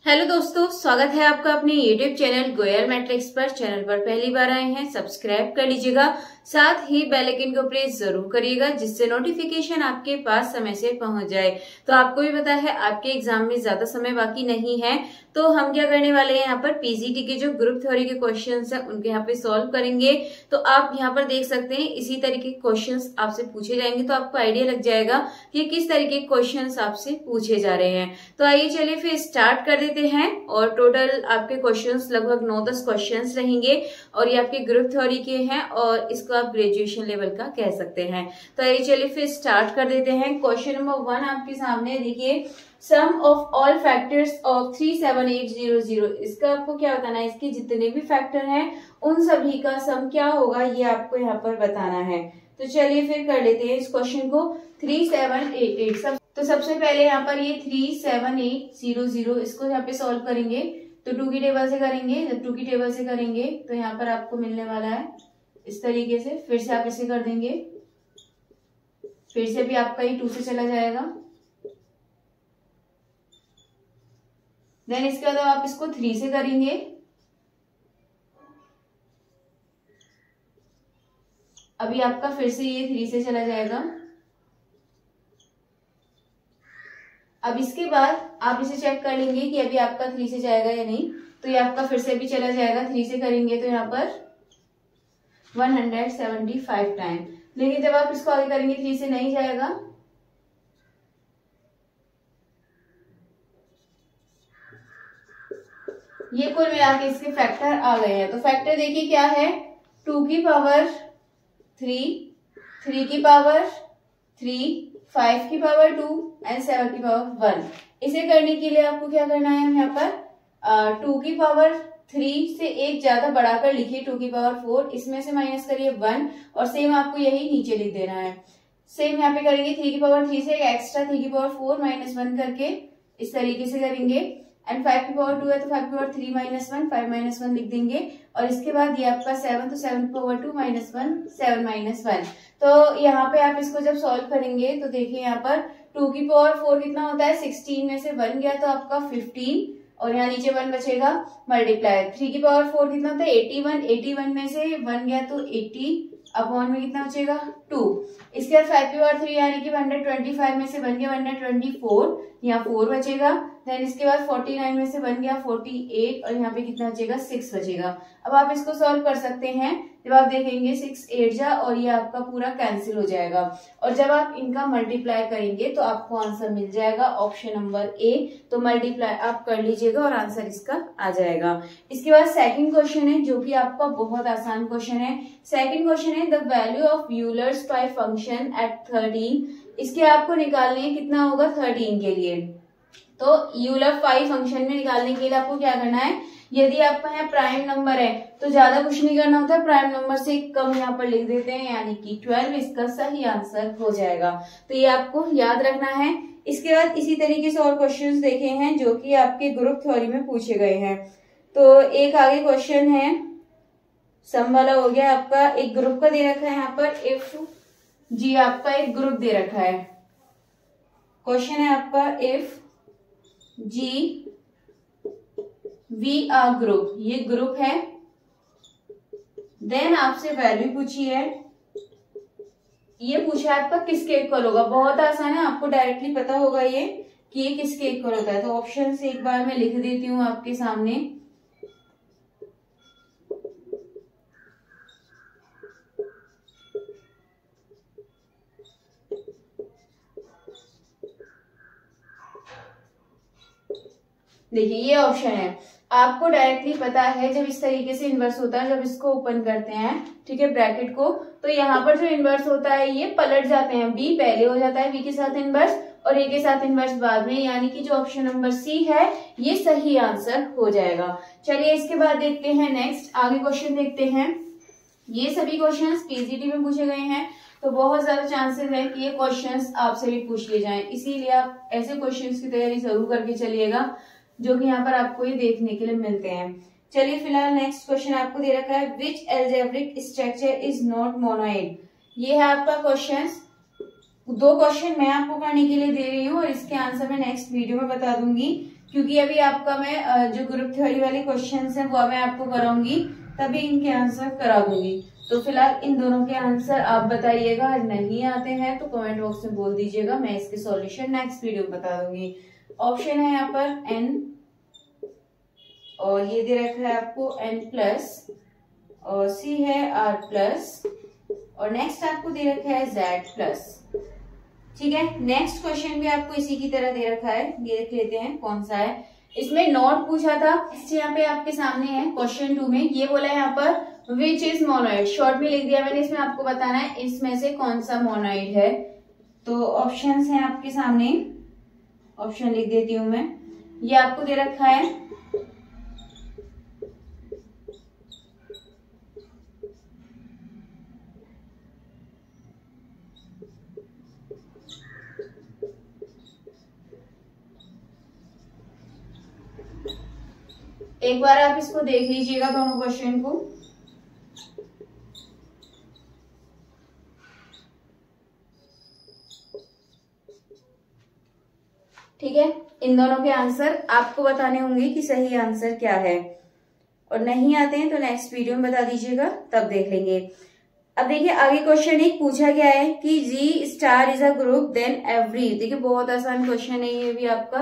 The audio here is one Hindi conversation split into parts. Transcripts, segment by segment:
हेलो दोस्तों, स्वागत है आपका अपने YouTube चैनल गोयल मैट्रिक्स पर। चैनल पर पहली बार आए हैं, सब्सक्राइब कर लीजिएगा, साथ ही बेल आइकन को प्रेस जरूर करिएगा जिससे नोटिफिकेशन आपके पास समय से पहुंच जाए। तो आपको भी पता है आपके एग्जाम में ज्यादा समय बाकी नहीं है, तो हम क्या करने वाले हैं, यहाँ पर पीजीटी के जो ग्रुप थ्योरी के क्वेश्चंस हैं उनके यहाँ पे सॉल्व करेंगे। तो आप यहाँ पर देख सकते हैं इसी तरीके के क्वेश्चंस आपसे पूछे जाएंगे, तो आपको आइडिया लग जाएगा कि किस तरीके के क्वेश्चंस आपसे पूछे जा रहे हैं। तो आइए चलिए फिर स्टार्ट कर देते हैं। और टोटल आपके क्वेश्चंस लगभग 9-10 क्वेश्चंस रहेंगे और ये आपके ग्रुप थ्योरी के हैं और इसको आप ग्रेजुएशन लेवल का कह सकते हैं। तो आइए चलिए फिर स्टार्ट कर देते हैं। क्वेश्चन नंबर 1 आपके सामने देखिए, सम ऑफ ऑल फैक्टर्स ऑफ 37800। इसका आपको क्या बताना है, इसके जितने भी फैक्टर हैं उन सभी का सम क्या होगा ये आपको यहाँ पर बताना है। तो चलिए फिर कर लेते हैं इस क्वेश्चन को। 3788 तो सबसे पहले यहाँ पर ये 37800 इसको यहाँ पे सॉल्व करेंगे तो 2 की टेबल से करेंगे। जब 2 की टेबल से करेंगे तो यहाँ पर आपको मिलने वाला है इस तरीके से। फिर से आप इसे कर देंगे, फिर से भी आपका ये 2 से चला जाएगा। देन इसके बाद आप इसको 3 से करेंगे, अभी आपका फिर से ये 3 से चला जाएगा। अब इसके बाद आप इसे चेक कर लेंगे कि अभी आपका 3 से जाएगा या नहीं, तो ये आपका फिर से भी चला जाएगा। 3 से करेंगे तो यहाँ पर 175 टाइम। लेकिन जब आप इसको आगे करेंगे 3 से नहीं जाएगा। ये कुल मिला के इसके फैक्टर आ गए हैं। तो फैक्टर देखिए क्या है, 2 की पावर 3, 3 की पावर 3, 5 की पावर 2 एंड 7 की पावर 1। इसे करने के लिए आपको क्या करना है, हम यहाँ पर 2 की पावर 3 से एक ज्यादा बढ़ाकर लिखिए 2 की पावर 4, इसमें से माइनस करिए 1 और सेम आपको यही नीचे लिख देना है। सेम यहाँ पे करेंगे 3 की पावर 3 से एक एक्स्ट्रा 3 की पावर 4 माइनस 1 करके इस तरीके से करेंगे। एंड 5 की पावर 2 है तो 5 की पावर 3 माइनस 1, 5 माइनस 1 लिख देंगे। और इसके बाद ये आपका 7 तो 7 की पावर 2 माइनस 1, 7 माइनस 1। तो यहाँ पे आप इसको जब सॉल्व करेंगे तो देखिए यहाँ पर 2 की पावर 4 कितना होता है, 16 में से 1 गया तो आपका 15 और यहाँ नीचे 1 बचेगा मल्टीप्लाई। 3 की पावर 4 कितना होता है 81, 81 में से 1 गया तो 80 अपॉन में कितना बचेगा 2। इसके बाद 5 की पावर 3 यानी कि 125 में से 1 गया 124, यहाँ 4 बचेगा। देन इसके बाद 49 में से 1 गया 48 और यहाँ पे कितना बचेगा 6 बचेगा। अब आप इसको सॉल्व कर सकते हैं। जब आप देखेंगे 6 8 जा और ये आपका पूरा कैंसिल हो जाएगा और जब आप इनका मल्टीप्लाई करेंगे तो आपको आंसर मिल जाएगा ऑप्शन नंबर ए। तो मल्टीप्लाई आप कर लीजिएगा और आंसर इसका आ जाएगा। इसके बाद सेकंड क्वेश्चन है जो कि आपका बहुत आसान क्वेश्चन है। सेकंड क्वेश्चन है the value of Euler's pi function at 13। इसके आपको निकालने हैं कितना होगा 13 के लिए। तो यूलर पाई फंक्शन में निकालने के लिए आपको क्या करना है, यदि आपका यहाँ प्राइम नंबर है तो ज्यादा कुछ नहीं करना होता है, प्राइम नंबर से कम यहाँ पर लिख देते हैं यानी कि 12 इसका सही आंसर हो जाएगा। तो ये आपको याद रखना है। इसके बाद इसी तरीके से और क्वेश्चंस देखे हैं जो कि आपके ग्रुप थ्योरी में पूछे गए हैं। तो एक आगे क्वेश्चन है, सम वाला हो गया आपका, एक ग्रुप का दे रखा है यहाँ पर इफ जी, आपका एक ग्रुप दे रखा है। क्वेश्चन है आपका if G V are group, ये ग्रुप है। देन आपसे वैल्यू पूछी है, ये पूछा है आपका किसके इक्वल होगा। बहुत आसान है, आपको डायरेक्टली पता होगा ये कि ये किसके इक्वल होता है। तो ऑप्शन से एक बार मैं लिख देती हूँ आपके सामने। देखिए ये ऑप्शन है, आपको डायरेक्टली पता है जब इस तरीके से इन्वर्स होता है, जब इसको ओपन करते हैं ठीक है ब्रैकेट को, तो यहाँ पर जो इन्वर्स होता है ये पलट जाते हैं। बी पहले हो जाता है बी के साथ इन्वर्स और ए के साथ इन्वर्स बाद में, यानी कि जो ऑप्शन नंबर सी है ये सही आंसर हो जाएगा। चलिए इसके बाद देखते हैं नेक्स्ट आगे क्वेश्चन देखते हैं। ये सभी क्वेश्चन पीजीटी में पूछे गए हैं तो बहुत ज्यादा चांसेस है कि ये क्वेश्चंस आपसे भी पूछ लिए जाएं, इसीलिए आप ऐसे क्वेश्चंस की तैयारी जरूर करके चलिएगा जो कि यहाँ पर आपको ये देखने के लिए मिलते हैं। चलिए फिलहाल नेक्स्ट क्वेश्चन आपको दे रखा है, which algebraic structure is not monoid. ये है आपका क्वेश्चन। 2 क्वेश्चन मैं आपको करने के लिए दे रही हूँ और इसके आंसर मैं नेक्स्ट वीडियो में बता दूंगी। क्योंकि अभी आपका मैं जो ग्रुप थ्योरी वाले क्वेश्चंस हैं वो मैं आपको कराऊंगी, तभी इनके आंसर करा दूंगी। तो फिलहाल इन दोनों के आंसर आप बताइएगा, नहीं आते हैं तो कमेंट बॉक्स में बोल दीजिएगा, मैं इसके सॉल्यूशन नेक्स्ट वीडियो में बता दूंगी। ऑप्शन है यहाँ पर n, और ये दे रखा है आपको n+, और c है r+, और नेक्स्ट आपको दे रखा है z+। ठीक है, नेक्स्ट क्वेश्चन भी आपको इसी की तरह दे रखा है, ये देख लेते हैं कौन सा है। इसमें नोट पूछा था, यहाँ पे आपके सामने है क्वेश्चन 2 में, ये बोला है यहाँ पर विच इज मोनोइड, शॉर्ट में लिख दिया मैंने, इसमें आपको बताना है इसमें से कौन सा मोनोइड है। तो ऑप्शंस हैं आपके सामने, ऑप्शन लिख देती हूं मैं, ये आपको दे रखा है एक बार आप इसको देख लीजिएगा दोनों क्वेश्चन को। ठीक है, इन दोनों के आंसर आपको बताने होंगे कि सही आंसर क्या है, और नहीं आते हैं तो नेक्स्ट वीडियो में बता दीजिएगा, तब देख लेंगे। अब देखिए आगे क्वेश्चन एक पूछा गया है कि G* is a group then every, देखिए बहुत आसान क्वेश्चन है ये भी, आपका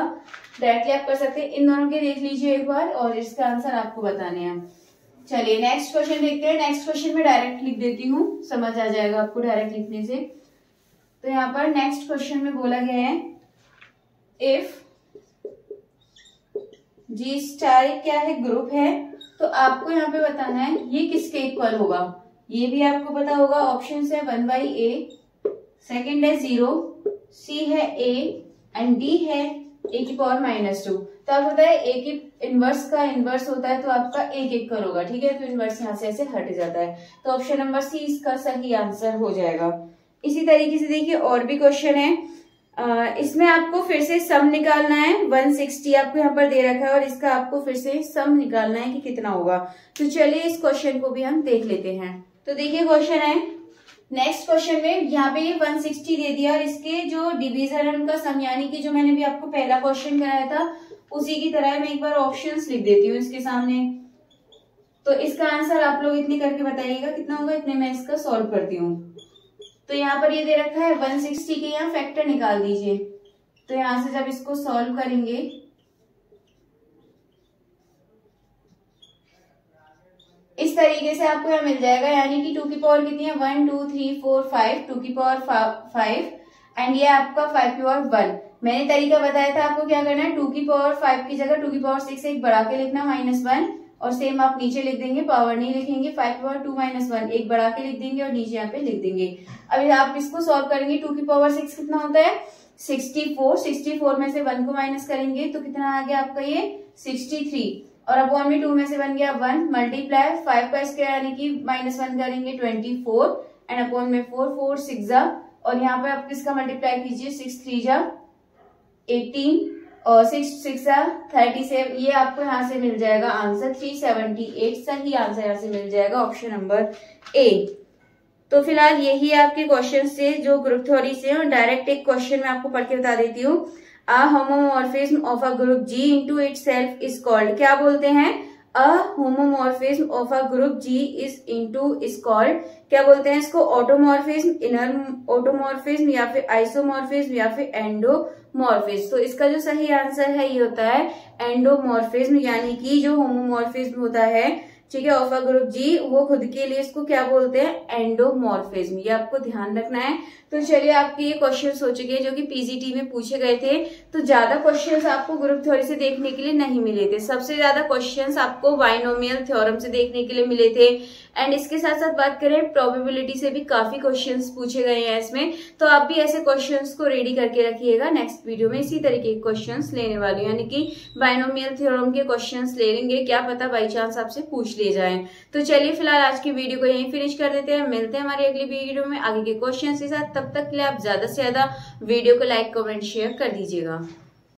डायरेक्टली आप कर सकते हैं। इन दोनों के देख लीजिए एक बार, और इसका आंसर आपको बताने हैं। चलिए नेक्स्ट क्वेश्चन देखते हैं। नेक्स्ट क्वेश्चन में डायरेक्ट लिख देती हूँ, समझ आ जाएगा आपको डायरेक्ट लिखने से। तो यहाँ पर नेक्स्ट क्वेश्चन में बोला गया है इफ G* क्या है, ग्रुप है, तो आपको यहाँ पे बताना है ये किसके इक्वल होगा, ये भी आपको पता होगा। ऑप्शन है 1/a, सेकेंड है 0, C है a, एंड D है a⁻²। तो आपको पता है a की इनवर्स का इनवर्स होता है तो आपका एक इक्वल होगा। ठीक है, तो इनवर्स यहाँ से ऐसे हट जाता है, तो ऑप्शन नंबर C इसका सही आंसर हो जाएगा। इसी तरीके से देखिए और भी क्वेश्चन है, इसमें आपको फिर से सम निकालना है। 160 आपको यहाँ पर दे रखा है, और इसका आपको फिर से सम निकालना है कि कितना होगा। तो चलिए इस क्वेश्चन को भी हम देख लेते हैं। तो देखिए क्वेश्चन है, नेक्स्ट क्वेश्चन में यहाँ पे 160 दे दिया, और इसके जो डिवीजन का सम, यानी कि जो मैंने भी आपको पहला क्वेश्चन कराया था उसी की तरह मैं एक बार ऑप्शंस लिख देती हूँ इसके सामने। तो इसका आंसर आप लोग इतने करके बताइएगा कितना होगा, इतने मैं इसका सॉल्व करती हूँ। तो यहाँ पर ये दे रखा है 160 के यहाँ फैक्टर निकाल दीजिए। तो यहाँ से जब इसको सॉल्व करेंगे इस तरीके से आपको यहाँ मिल जाएगा, यानी कि 2 की पावर कितनी है, 1 2 3 4 5, 2 की पावर 5, एंड ये आपका 5 की पावर 1। मैंने तरीका बताया था आपको क्या करना है, 2 की पावर 5 की जगह 2 की पावर 6 एक बढ़ा के लिखना -1, और सेम आप नीचे लिख देंगे, पावर नहीं लिखेंगे, 5 की पावर 2 -1 एक बढ़ा के लिख देंगे और नीचे यहाँ पे लिख देंगे। अभी आप इसको सॉल्व करेंगे, 2 की पावर 6 कितना होता है 64 में से 1 को माइनस करेंगे तो कितना आ गया आपका ये 63, और अपॉन में 2 में से बन गया 1, मल्टीप्लाई 5 का स्क्वायर यानी कि -1 करेंगे 24, एंड अपॉन में 4 4 6 जा, और यहाँ पे आप किसका मल्टीप्लाई कीजिए 6 3 जा 18 और 6 6 जा 37, ये आपको यहाँ से मिल जाएगा आंसर 378, सही आंसर यहाँ से मिल जाएगा ऑप्शन नंबर ए। तो फिलहाल यही आपके क्वेश्चन से जो ग्रुप थ्योरी से, और डायरेक्ट एक क्वेश्चन मैं आपको पढ़ के बता देती हूँ। A homomorphism of a group G into itself is called, क्या बोलते हैं, a homomorphism of a group G is into is called, क्या बोलते हैं इसको, ऑटोमॉर्फिज्म, इनर ऑटोमॉर्फिज्म, या फिर आइसोमॉर्फिज्म, या फिर एंडोमॉर्फिज्म। तो इसका जो सही आंसर है ये होता है एंडोमॉर्फिज्म, यानी कि जो होमोमॉर्फिज्म होता है, ठीक है, ऑफ अ ग्रुप जी, वो खुद के लिए इसको क्या बोलते हैं, एंडोमॉर्फिज्म, ये आपको ध्यान रखना है। तो चलिए आपके ये क्वेश्चन हो चुके हैं जो कि पीजीटी में पूछे गए थे। तो ज्यादा क्वेश्चंस आपको ग्रुप थ्योरी से देखने के लिए नहीं मिले थे, सबसे ज्यादा क्वेश्चंस आपको बाइनोमियल थ्योरम से देखने के लिए मिले थे, एंड इसके साथ साथ बात करें प्रोबेबिलिटी से भी काफी क्वेश्चंस पूछे गए हैं इसमें। तो आप भी ऐसे क्वेश्चंस को रेडी करके रखिएगा, नेक्स्ट वीडियो में इसी तरीके के क्वेश्चंस लेने वाली हूँ, यानी कि बाइनोमियल थ्योरम के क्वेश्चंस ले लेंगे, क्या पता बाई चांस आपसे पूछ ले जाए। तो चलिए फिलहाल आज की वीडियो को यहीं फिनिश कर देते हैं, मिलते हैं हमारी अगली वीडियो में आगे के क्वेश्चन के साथ। तब तक के लिए आप ज्यादा से ज्यादा वीडियो को लाइक कमेंट शेयर कर दीजिएगा।